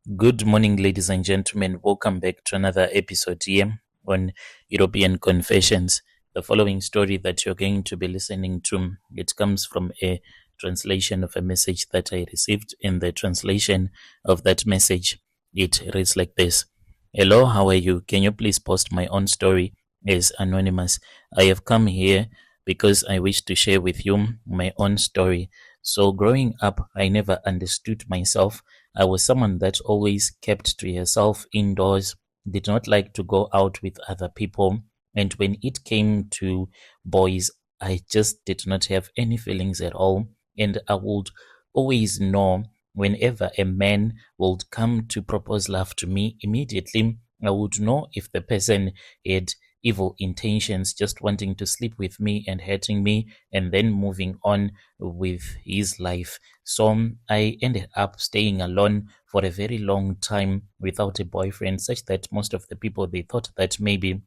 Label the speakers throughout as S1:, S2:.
S1: Good morning, ladies and gentlemen. Welcome back to another episode here on European Confessions. The following story that you're going to be listening to, it comes from a translation of a message that I received. In the translation of that message, it reads like this. Hello, how are you? Can you please post my own story as anonymous? I have come here because I wish to share with you my own story. So growing up, I never understood myself. I was someone that always kept to herself indoors, did not like to go out with other people. And when it came to boys, I just did not have any feelings at all. And I would always know whenever a man would come to propose love to me, immediately I would know if the person had evil intentions, just wanting to sleep with me and hurting me, and then moving on with his life. So I ended up staying alone for a very long time without a boyfriend, such that most of the people, they thought that maybe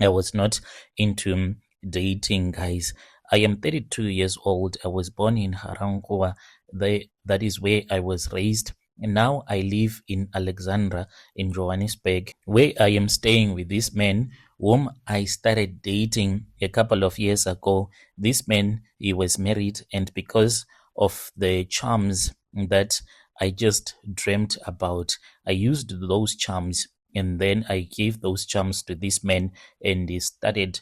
S1: I was not into dating guys. I am 32 years old. I was born in Ga-Rankuwa. That is where I was raised. And now I live in Alexandra in Johannesburg, where I am staying with this man whom I started dating a couple of years ago. This man, he was married, and because of the charms that I just dreamt about, I used those charms, and then I gave those charms to this man, and he started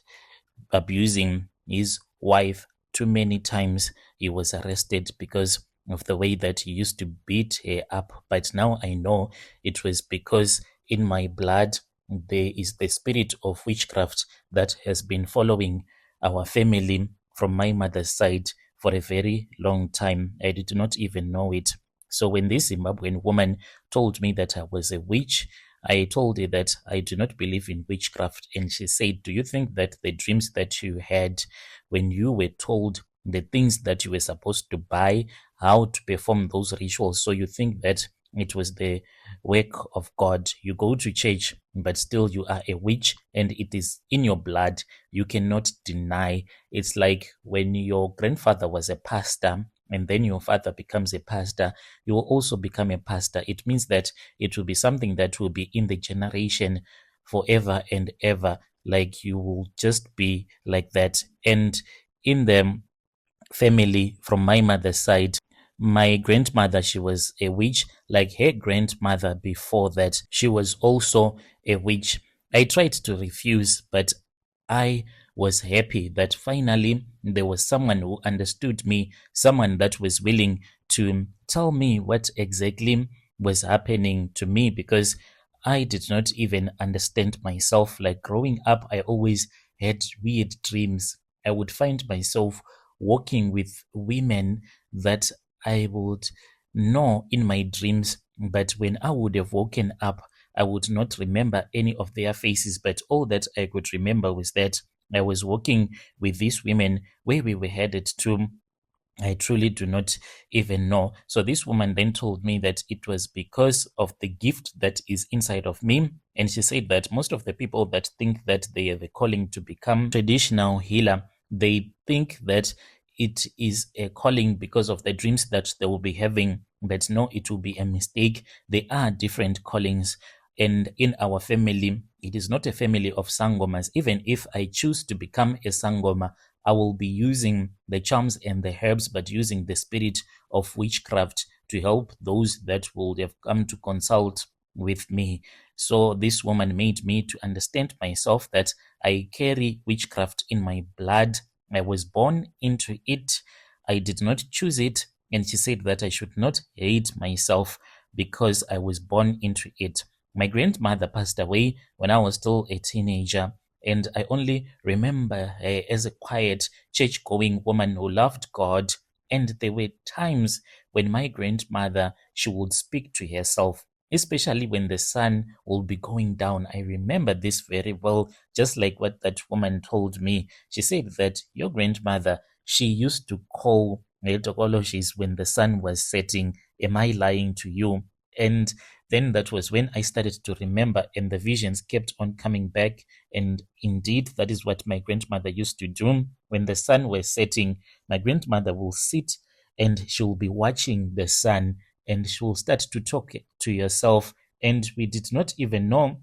S1: abusing his wife too many times. He was arrested because of the way that he used to beat her up. But now I know it was because in my blood there is the spirit of witchcraft that has been following our family from my mother's side for a very long time. I did not even know it. So when this Zimbabwean woman told me that I was a witch, I told her that I do not believe in witchcraft. And she said, do you think that the dreams that you had when you were told the things that you were supposed to buy, how to perform those rituals, so you think that it was the work of God? You go to church, but still you are a witch, and it is in your blood. You cannot deny. It's like when your grandfather was a pastor and then your father becomes a pastor, you will also become a pastor. It means that it will be something that will be in the generation forever and ever. Like you will just be like that. And in the family from my mother's side, my grandmother, she was a witch. Like her grandmother before that, she was also a witch. I tried to refuse, but I was happy that finally there was someone who understood me, someone that was willing to tell me what exactly was happening to me, because I did not even understand myself. Like growing up, I always had weird dreams. I would find myself walking with women that I would know in my dreams, but when I would have woken up, I would not remember any of their faces. But all that I could remember was that I was walking with these women. Where we were headed to, I truly do not even know. So this woman then told me that it was because of the gift that is inside of me. And she said that most of the people that think that they have a calling to become traditional healer, they think that it is a calling because of the dreams that they will be having. But no, it will be a mistake. There are different callings. And in our family, it is not a family of sangomas. Even if I choose to become a sangoma, I will be using the charms and the herbs, but using the spirit of witchcraft to help those that would have come to consult with me. So this woman made me to understand myself that I carry witchcraft in my blood. I was born into it. I did not choose it. And she said that I should not hate myself because I was born into it. My grandmother passed away when I was still a teenager, and I only remember her as a quiet, church going woman who loved God. And there were times when my grandmother, she would speak to herself, especially when the sun will be going down. I remember this very well, just like what that woman told me. She said that your grandmother, she used to call Netokoloshis when the sun was setting. Am I lying to you? And then that was when I started to remember, and the visions kept on coming back. And indeed, that is what my grandmother used to do. When the sun was setting, my grandmother will sit and she will be watching the sun, and she will start to talk to yourself. And we did not even know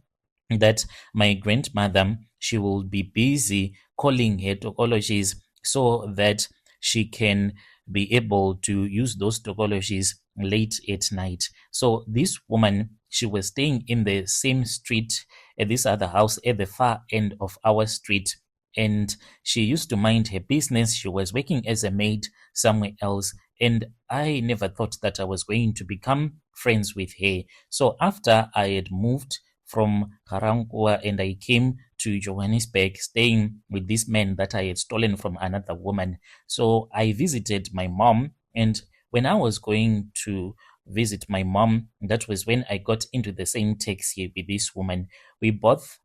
S1: that my grandmother, she will be busy calling her tokologies so that she can be able to use those tokologies late at night. So this woman, she was staying in the same street at this other house at the far end of our street, and she used to mind her business. She was working as a maid somewhere else, and I never thought that I was going to become friends with her. So after I had moved from Ga-Rankuwa and I came to Johannesburg, staying with this man that I had stolen from another woman. So I visited my mom, and when I was going to visit my mom, that was when I got into the same taxi with this woman. We both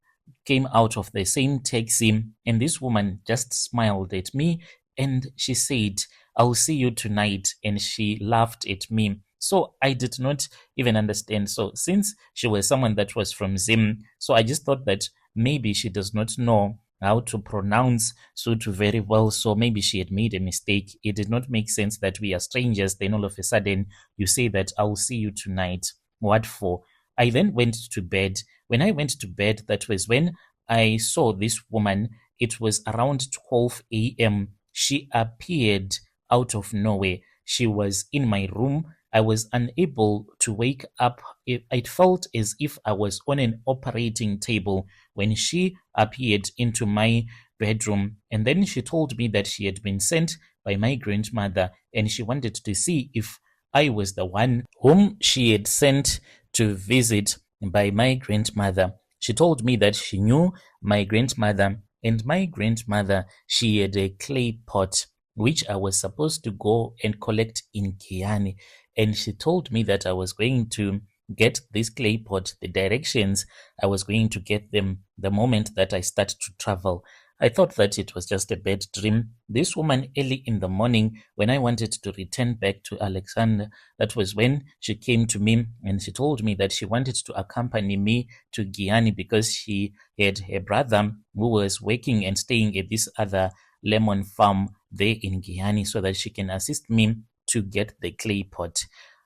S1: came out of the same taxi, and this woman just smiled at me and she said, "I'll see you tonight." And she laughed at me. So I did not even understand. So since she was someone that was from Zim, so I just thought that maybe she does not know how to pronounce Sutu very well. So maybe she had made a mistake. It did not make sense that we are strangers. Then all of a sudden you say that I'll see you tonight. What for? I then went to bed. When I went to bed, that was when I saw this woman. It was around 12 a.m. She appeared out of nowhere. She was in my room. I was unable to wake up. It felt as if I was on an operating table when she appeared into my bedroom. And then she told me that she had been sent by my grandmother and she wanted to see if I was the one whom she had sent to visit by my grandmother. She told me that she knew my grandmother, and my grandmother, she had a clay pot which I was supposed to go and collect in Giyani. And she told me that I was going to get this clay pot, the directions, I was going to get them the moment that I start to travel. I thought that it was just a bad dream. This woman, early in the morning, when I wanted to return back to Alexander, that was when she came to me and she told me that she wanted to accompany me to Giyani because she had her brother who was working and staying at this other lemon farm there in Giyani so that she can assist me to get the clay pot.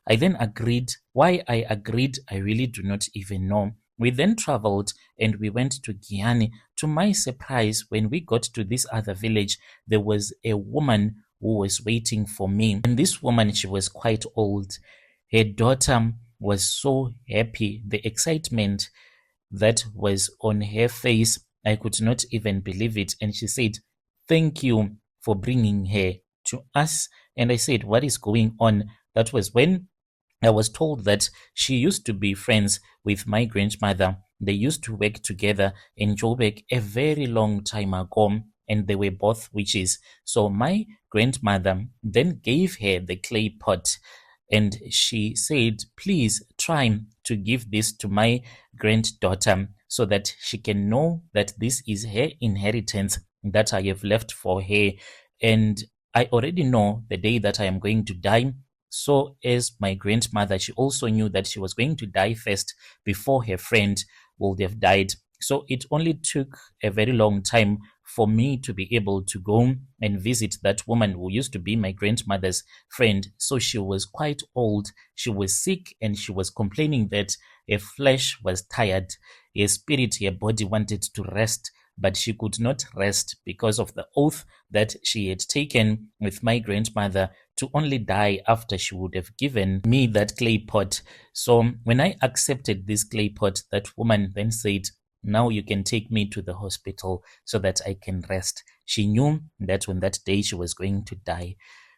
S1: I then agreed. Why I agreed, I really do not even know. We then traveled and we went to Giyani. To my surprise, when we got to this other village, there was a woman who was waiting for me. And this woman, she was quite old. Her daughter was so happy. The excitement that was on her face, I could not even believe it. And she said, "Thank you for bringing her to us." And I said, "What is going on?" That was when I was told that she used to be friends with my grandmother. They used to work together in Joburg a very long time ago, and they were both witches. So my grandmother then gave her the clay pot, and she said, "Please try to give this to my granddaughter so that she can know that this is her inheritance that I have left for her. And I already know the day that I am going to die." So as my grandmother, she also knew that she was going to die first before her friend would have died. So it only took a very long time for me to be able to go and visit that woman who used to be my grandmother's friend. So she was quite old. She was sick and she was complaining that her flesh was tired. Her spirit, her body wanted to rest, but she could not rest because of the oath that she had taken with my grandmother to only die after she would have given me that clay pot. So when I accepted this clay pot, that woman then said, "Now you can take me to the hospital so that I can rest." She knew that on that day she was going to die.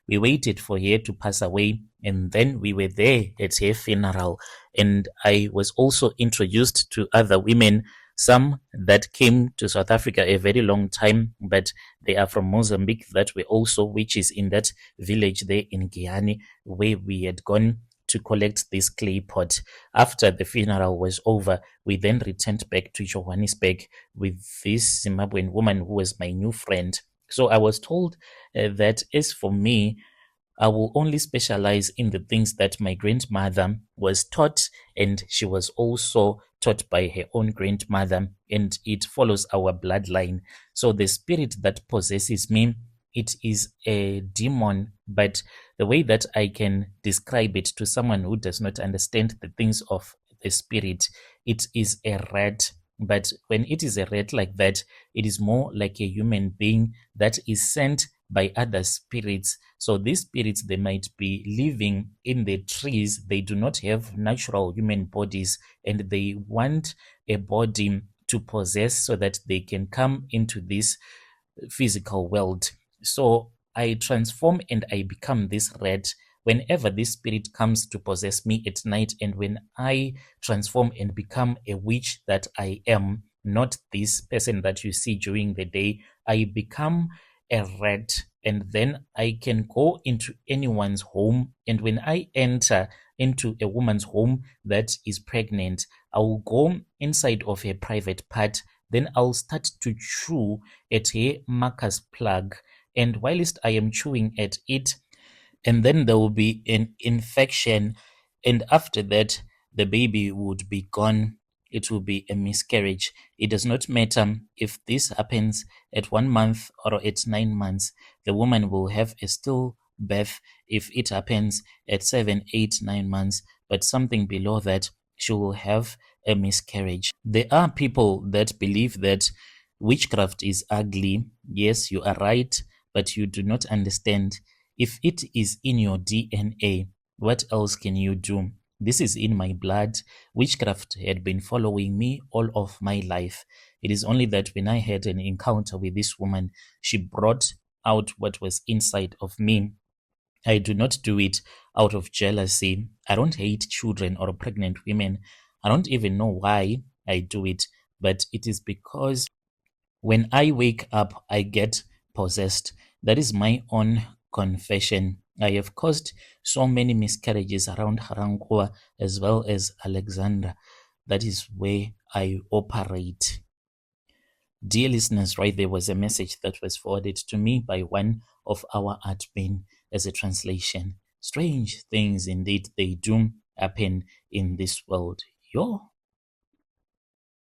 S1: We waited for her to pass away, and then we were there at her funeral. And I was also introduced to other women, some that came to South Africa a very long time, but they are from Mozambique, that were also witches in that village there in Giyani, where we had gone to collect this clay pot. After the funeral was over, we then returned back to Johannesburg with this Zimbabwean woman who was my new friend. So I was told that as for me, I will only specialize in the things that my grandmother was taught, and she was also taught by her own grandmother, and it follows our bloodline. So the spirit that possesses me it is a demon, but the way that I can describe it to someone who does not understand the things of the spirit, it is a rat. But when it is a rat like that, it is more like a human being that is sent by other spirits. So these spirits, they might be living in the trees. They do not have natural human bodies, and they want a body to possess so that they can come into this physical world. So I transform and I become this rat whenever this spirit comes to possess me at night. And when I transform and become a witch that I am, not this person that you see during the day, I become a rat. And then I can go into anyone's home. And when I enter into a woman's home that is pregnant, I will go inside of her private part. Then I'll start to chew at a Marcus plug. And whilst I am chewing at it, and then there will be an infection. And after that, the baby would be gone. It will be a miscarriage. It does not matter if this happens at 1 month or at 9 months. The woman will have a stillbirth if it happens at 7, 8, 9 months. But something below that, she will have a miscarriage. There are people that believe that witchcraft is ugly. Yes, you are right, but you do not understand. If it is in your DNA, what else can you do? This is in my blood. Witchcraft had been following me all of my life. It is only that when I had an encounter with this woman, she brought out what was inside of me. I do not do it out of jealousy. I don't hate children or pregnant women. I don't even know why I do it, but it is because when I wake up, I get possessed. That is my own confession. I have caused so many miscarriages around Ga-Rankuwa as well as Alexandra. That is where I operate. Dear listeners, right, there was a message that was forwarded to me by one of our admin as a translation. Strange things indeed, they do happen in this world. Yo.